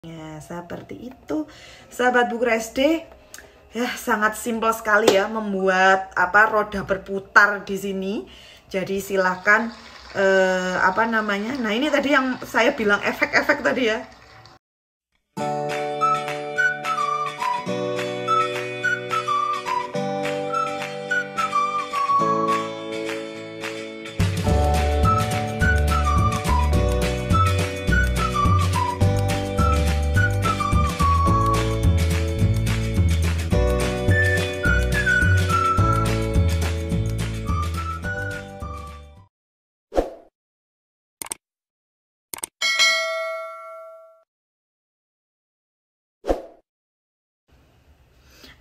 Ya, seperti itu, sahabat Bu Guru SD. Ya, sangat simpel sekali ya membuat roda berputar di sini. Jadi silahkan Nah, ini tadi yang saya bilang efek-efek tadi ya.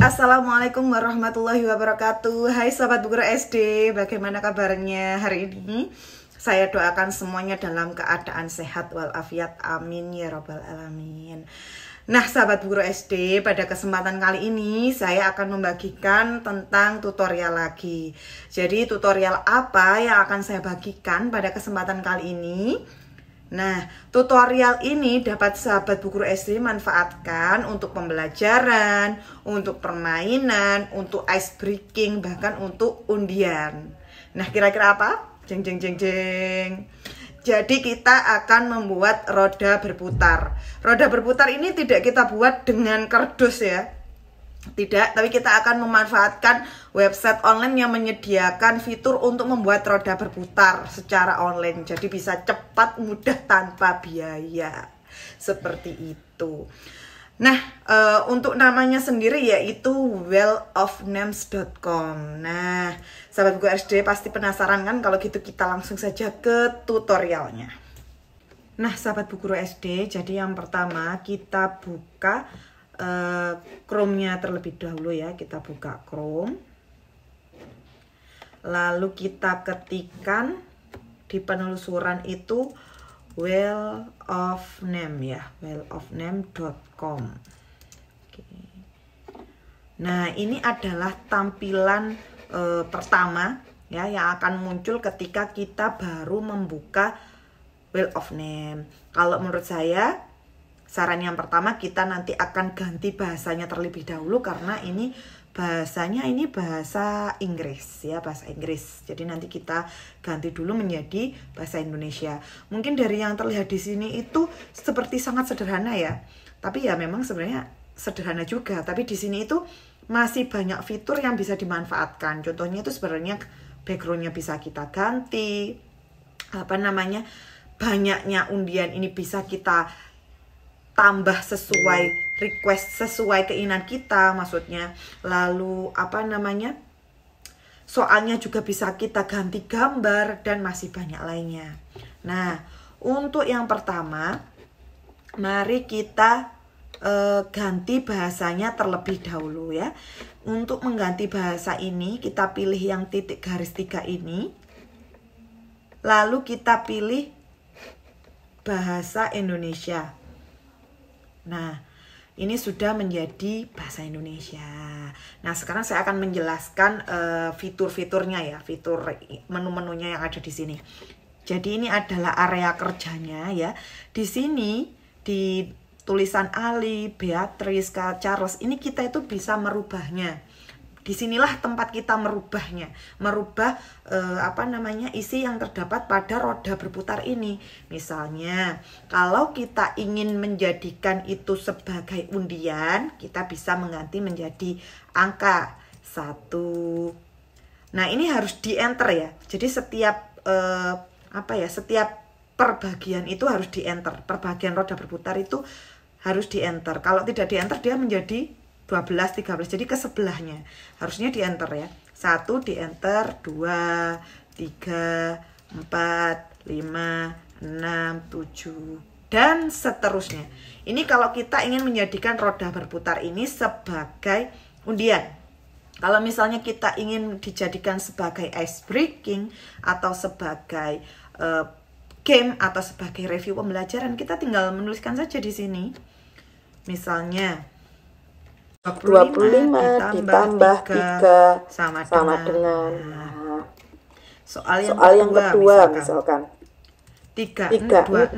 Assalamualaikum warahmatullahi wabarakatuh. Hai sahabat Bu Guru SD, bagaimana kabarnya hari ini? Saya doakan semuanya dalam keadaan sehat walafiat, amin ya rabbal alamin. Nah sahabat Bu Guru SD, pada kesempatan kali ini saya akan membagikan tentang tutorial lagi. Jadi tutorial apa yang akan saya bagikan pada kesempatan kali ini? Nah, tutorial ini dapat sahabat Bu Guru SD manfaatkan untuk pembelajaran, untuk permainan, untuk ice breaking, bahkan untuk undian. Nah, kira-kira apa? Jeng jeng jeng jeng. Jadi kita akan membuat roda berputar. Roda berputar ini tidak kita buat dengan kardus ya. Tidak, tapi kita akan memanfaatkan website online yang menyediakan fitur untuk membuat roda berputar secara online. Jadi bisa cepat, mudah, tanpa biaya. Seperti itu. Nah, untuk namanya sendiri yaitu wheelofnames.com. Nah, sahabat Bu Guru SD pasti penasaran kan? Kalau gitu kita langsung saja ke tutorialnya. Nah, sahabat Bu Guru SD, jadi yang pertama kita buka Chrome-nya terlebih dahulu ya. Kita buka Chrome, lalu kita ketikkan di penelusuran itu Wheel of Name ya, wheelofname.com. Nah, ini adalah tampilan pertama ya yang akan muncul ketika kita baru membuka Wheel of Name. Kalau menurut saya, saran yang pertama kita nanti akan ganti bahasanya terlebih dahulu karena ini bahasanya bahasa Inggris ya, bahasa Inggris. Jadi nanti kita ganti dulu menjadi bahasa Indonesia. Mungkin dari yang terlihat di sini itu seperti sangat sederhana ya. Tapi ya memang sebenarnya sederhana juga, tapi di sini itu masih banyak fitur yang bisa dimanfaatkan. Contohnya itu sebenarnya backgroundnya bisa kita ganti. Banyaknya undian ini bisa kita tambah sesuai request, sesuai keinginan kita maksudnya. Lalu soalnya juga bisa kita ganti gambar dan masih banyak lainnya. Nah, untuk yang pertama mari kita ganti bahasanya terlebih dahulu ya. Untuk mengganti bahasa ini kita pilih yang titik garis 3 ini, lalu kita pilih bahasa Indonesia. Nah, ini sudah menjadi bahasa Indonesia. Nah, sekarang saya akan menjelaskan fitur-fiturnya ya, fitur menu-menunya yang ada di sini. Jadi ini adalah area kerjanya ya. Di sini di tulisan Ali, Beatrice, Charles, ini kita itu bisa merubahnya. Disinilah tempat kita merubahnya, merubah isi yang terdapat pada roda berputar ini. Misalnya, kalau kita ingin menjadikan itu sebagai undian, kita bisa mengganti menjadi angka 1. Nah, ini harus di enter ya. Jadi setiap setiap perbagian itu harus di enter. Perbagian roda berputar itu harus di enter. Kalau tidak di enter dia menjadi 12, 13, jadi ke sebelahnya harusnya di enter ya. 1 di enter, 2, 3, 4, 5, 6, 7 dan seterusnya. Ini kalau kita ingin menjadikan roda berputar ini sebagai undian. Kalau misalnya kita ingin dijadikan sebagai ice breaking atau sebagai game atau sebagai review pembelajaran, kita tinggal menuliskan saja di sini. Misalnya 25 ditambah 3 sama dengan soal yang kedua misalkan. 3626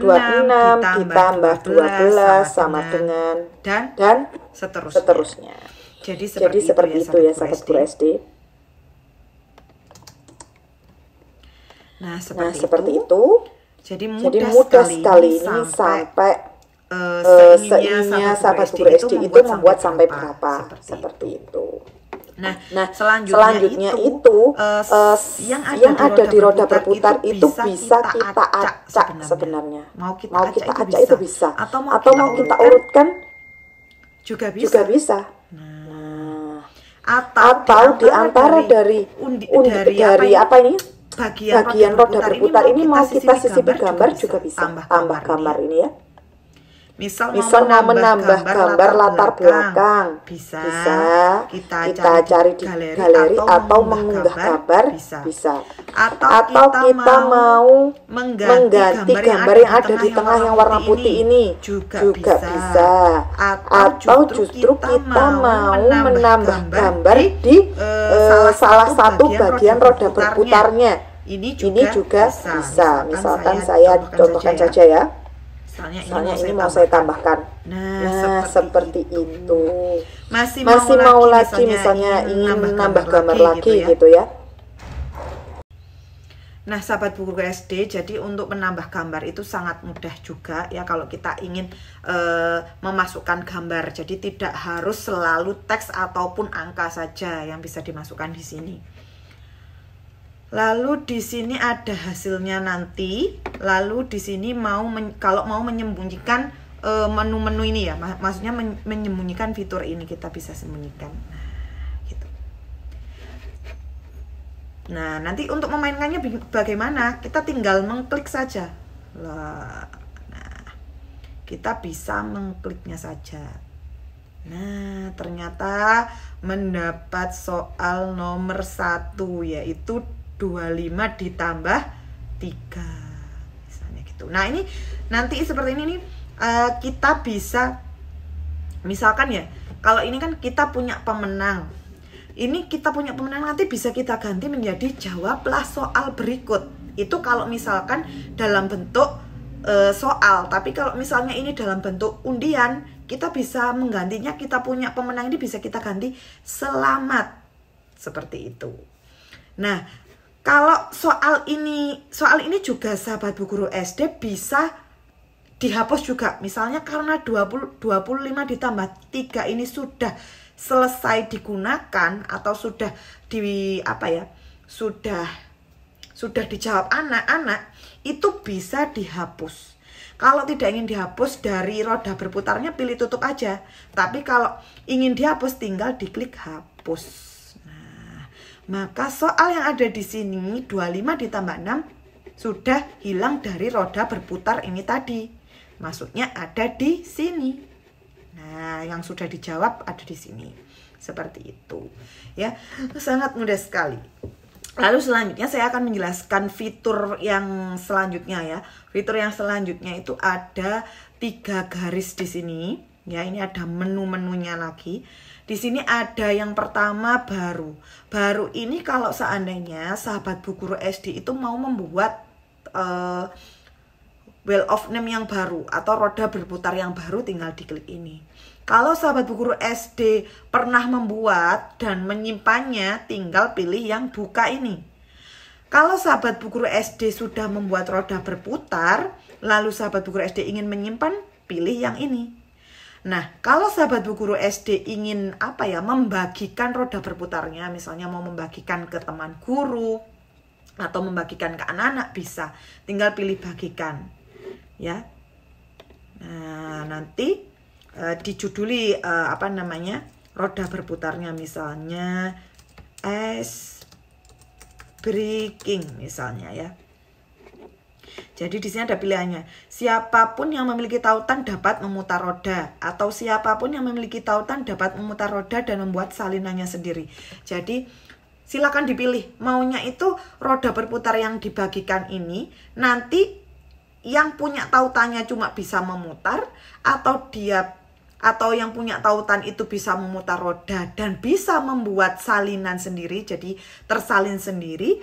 ditambah 12 sama dengan dan seterusnya. Jadi seperti itu ya sahabat guru SD. Nah, seperti itu. Jadi mudah sekali ini sampai seinginnya sahabat guru SD itu membuat sampai berapa, seperti itu. Nah, selanjutnya itu yang ada di roda berputar itu bisa kita acak sebenarnya. Mau kita acak itu bisa. Atau mau kita urutkan juga bisa. Nah, atau di antara dari apa ini? Bagian roda berputar ini mau kita sisipin gambar juga bisa. Tambah gambar ini ya. Misal mau menambah gambar latar belakang, bisa kita cari di galeri atau mengunggah gambar, bisa. Atau kita mau mengganti gambar yang ada di tengah yang warna putih ini juga bisa. Atau justru kita mau menambah gambar di salah satu bagian roda berputarnya. Ini juga bisa. Misalkan saya contohkan saja ya. Misalnya ini mau saya tambahkan. Nah, seperti itu. Masih mau lagi misalnya ingin nambah gambar lagi gitu ya. Nah, sahabat buku SD, jadi untuk menambah gambar itu sangat mudah juga ya kalau kita ingin memasukkan gambar. Jadi tidak harus selalu teks ataupun angka saja yang bisa dimasukkan di sini. Lalu di sini ada hasilnya nanti. Lalu di sini kalau mau menyembunyikan menu-menu ini ya, maksudnya menyembunyikan fitur ini kita bisa sembunyikan. Nah, gitu. Nah, nanti untuk memainkannya bagaimana? Kita tinggal mengklik saja. Nah, kita bisa mengkliknya saja. Nah, ternyata mendapat soal nomor 1 yaitu 25 ditambah 3 misalnya gitu. Nah, ini nanti seperti ini nih kita bisa misalkan ya, kalau ini kan kita punya pemenang. Ini kita punya pemenang nanti bisa kita ganti menjadi jawablah soal berikut. Itu kalau misalkan dalam bentuk soal, tapi kalau misalnya ini dalam bentuk undian, kita bisa menggantinya, kita punya pemenang ini bisa kita ganti selamat. Seperti itu. Nah, kalau soal ini juga sahabat bu guru SD bisa dihapus juga. Misalnya karena 25 ditambah 3 ini sudah selesai digunakan atau sudah sudah dijawab anak-anak, itu bisa dihapus. Kalau tidak ingin dihapus dari roda berputarnya pilih tutup aja. Tapi kalau ingin dihapus tinggal diklik hapus. Maka soal yang ada di sini 25 ditambah 6 sudah hilang dari roda berputar ini tadi. Maksudnya ada di sini. Nah, yang sudah dijawab ada di sini. Seperti itu. Ya, sangat mudah sekali. Lalu selanjutnya saya akan menjelaskan fitur yang selanjutnya ya. Fitur yang selanjutnya itu ada 3 garis di sini. Ya, ini ada menu-menunya lagi. Di sini ada yang pertama baru. Baru ini kalau seandainya sahabat bu guru SD itu mau membuat wheel of name yang baru atau roda berputar yang baru, tinggal diklik ini. Kalau sahabat bu guru SD pernah membuat dan menyimpannya, tinggal pilih yang buka ini. Kalau sahabat bu guru SD sudah membuat roda berputar, lalu sahabat bu guru SD ingin menyimpan, pilih yang ini. Nah, kalau sahabat bu guru SD ingin membagikan roda berputarnya, misalnya mau membagikan ke teman guru atau membagikan ke anak-anak, bisa. Tinggal pilih bagikan. Ya. Nah, nanti dijuduli roda berputarnya, misalnya ice breaking misalnya ya. Jadi di sini ada pilihannya. Siapapun yang memiliki tautan dapat memutar roda, atau siapapun yang memiliki tautan dapat memutar roda dan membuat salinannya sendiri. Jadi silakan dipilih. Maunya itu roda berputar yang dibagikan ini nanti yang punya tautannya cuma bisa memutar, atau yang punya tautan itu bisa memutar roda dan bisa membuat salinan sendiri, jadi tersalin sendiri.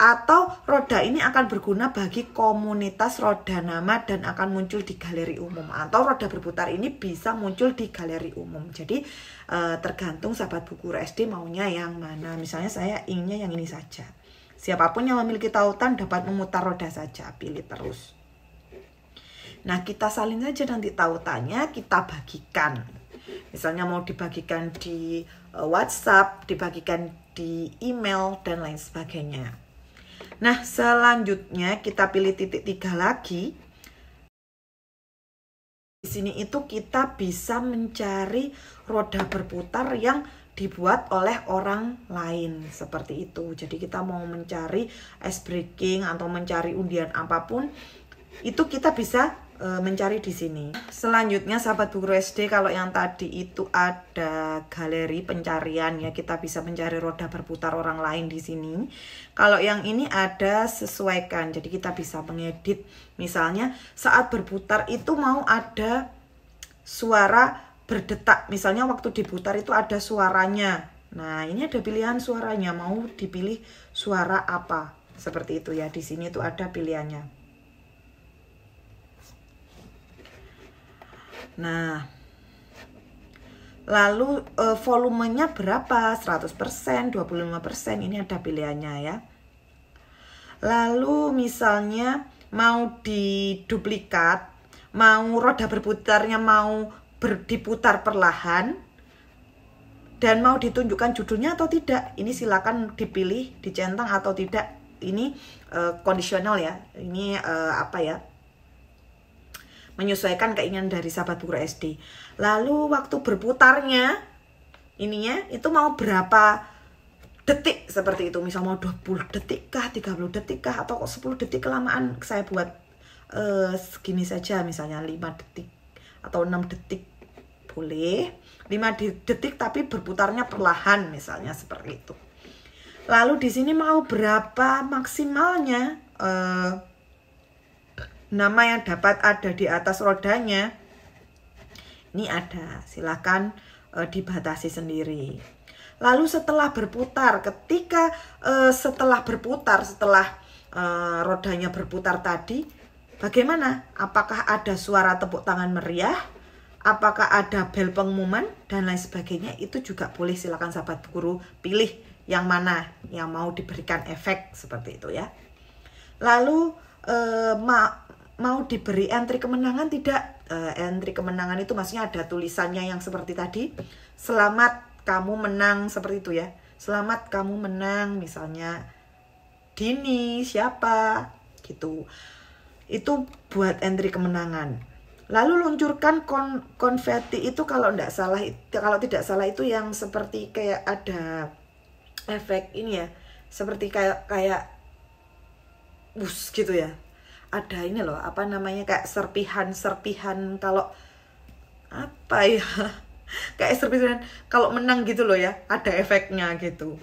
Atau roda ini akan berguna bagi komunitas roda nama dan akan muncul di galeri umum. Atau roda berputar ini bisa muncul di galeri umum. Jadi tergantung sahabat Bu Guru SD maunya yang mana. Misalnya saya inginnya yang ini saja. Siapapun yang memiliki tautan dapat memutar roda saja, pilih terus. Nah, kita salin saja nanti tautannya, kita bagikan. Misalnya mau dibagikan di WhatsApp, dibagikan di email, dan lain sebagainya. Nah, selanjutnya kita pilih titik 3 lagi. Di sini itu kita bisa mencari roda berputar yang dibuat oleh orang lain, seperti itu. Jadi kita mau mencari ice breaking atau mencari undian apapun, itu kita bisa mencari di sini. Selanjutnya sahabat Bu Guru SD, kalau yang tadi itu ada galeri pencarian ya, kita bisa mencari roda berputar orang lain di sini. Kalau yang ini ada sesuaikan, jadi kita bisa mengedit. Misalnya saat berputar itu mau ada suara berdetak, misalnya waktu diputar itu ada suaranya. Nah, ini ada pilihan suaranya, mau dipilih suara apa, seperti itu ya. Di sini itu ada pilihannya. Nah, lalu volumenya berapa? 100%, 25%, ini ada pilihannya ya. Lalu misalnya mau diduplikat, mau roda berputarnya mau diputar perlahan, dan mau ditunjukkan judulnya atau tidak, ini silakan dipilih, dicentang atau tidak. Ini kondisional ya, ini apa ya, menyesuaikan keinginan dari sahabat Bu Guru SD. Lalu waktu berputarnya ininya itu mau berapa detik, seperti itu. Misal mau 20 detik kah, 30 detik kah, atau kok 10 detik kelamaan. Saya buat segini saja, misalnya 5 detik atau 6 detik boleh. 5 detik tapi berputarnya perlahan, misalnya seperti itu. Lalu di sini mau berapa maksimalnya nama yang dapat ada di atas rodanya. Ini ada, silakan dibatasi sendiri. Lalu setelah berputar, ketika setelah rodanya berputar tadi, bagaimana? Apakah ada suara tepuk tangan meriah? Apakah ada bel pengumuman? Dan lain sebagainya. Itu juga boleh, silakan sahabat guru pilih yang mana yang mau diberikan efek, seperti itu ya. Lalu mau diberi entry kemenangan tidak? Entry kemenangan itu maksudnya ada tulisannya yang seperti tadi, selamat kamu menang, seperti itu ya. Selamat kamu menang, misalnya Dini siapa gitu. Itu buat entry kemenangan. Lalu luncurkan konfeti itu kalau tidak salah itu yang seperti kayak ada efek ini ya, seperti kayak bus gitu ya. Ada ini loh, apa namanya, kayak serpihan kalau apa ya, kayak serpihan kalau menang gitu loh ya, ada efeknya gitu.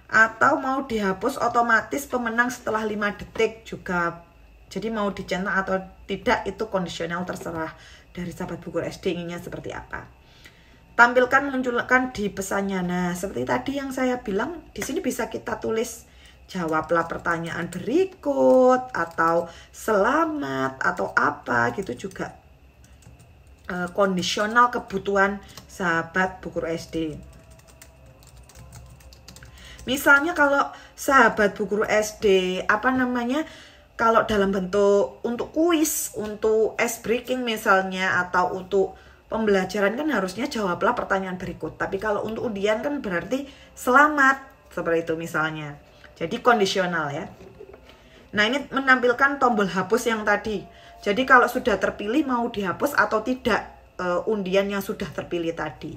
Atau mau dihapus otomatis pemenang setelah 5 detik juga. Jadi mau dicetak atau tidak itu kondisional, terserah dari sahabat Bu Guru SD inginnya seperti apa. Tampilkan, munculkan di pesannya. Nah, seperti tadi yang saya bilang, di sini bisa kita tulis jawablah pertanyaan berikut, atau selamat, atau apa gitu juga. Kondisional kebutuhan sahabat Bu Guru SD. Misalnya kalau sahabat Bu Guru SD, apa namanya, kalau dalam bentuk untuk kuis, untuk ice breaking misalnya, atau untuk pembelajaran kan harusnya jawablah pertanyaan berikut. Tapi kalau untuk undian kan berarti selamat, seperti itu misalnya. Jadi kondisional ya. Nah, ini menampilkan tombol hapus yang tadi. Jadi kalau sudah terpilih mau dihapus atau tidak undian yang sudah terpilih tadi.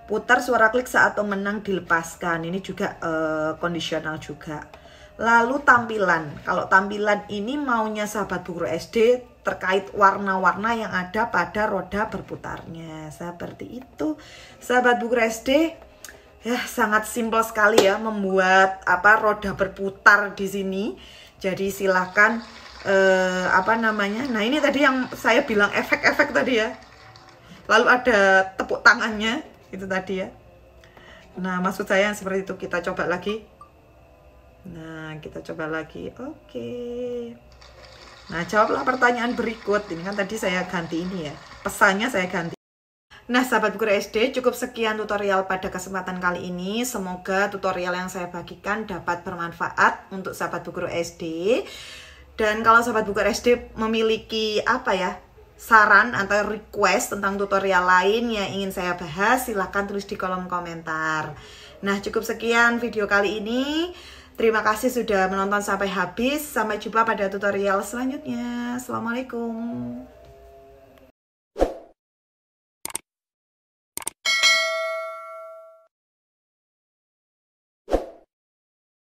Putar suara klik saat pemenang dilepaskan. Ini juga kondisional juga. Lalu tampilan. Kalau tampilan ini maunya sahabat Bu Guru SD terkait warna-warna yang ada pada roda berputarnya. Seperti itu. Sahabat Bu Guru SD, ya sangat simpel sekali ya membuat roda berputar di sini. Jadi silakan apa namanya. Nah, ini tadi yang saya bilang efek-efek tadi ya. Lalu ada tepuk tangannya itu tadi ya. Nah, maksud saya yang seperti itu, kita coba lagi. Nah, kita coba lagi. Oke. Nah, jawablah pertanyaan berikut. Ini kan tadi saya ganti ini ya. Pesannya saya ganti. Nah, sahabat Bu Guru SD, cukup sekian tutorial pada kesempatan kali ini. Semoga tutorial yang saya bagikan dapat bermanfaat untuk sahabat Bu Guru SD. Dan kalau sahabat Bu Guru SD memiliki saran atau request tentang tutorial lain yang ingin saya bahas, silahkan tulis di kolom komentar. Nah, cukup sekian video kali ini. Terima kasih sudah menonton sampai habis. Sampai jumpa pada tutorial selanjutnya. Assalamualaikum.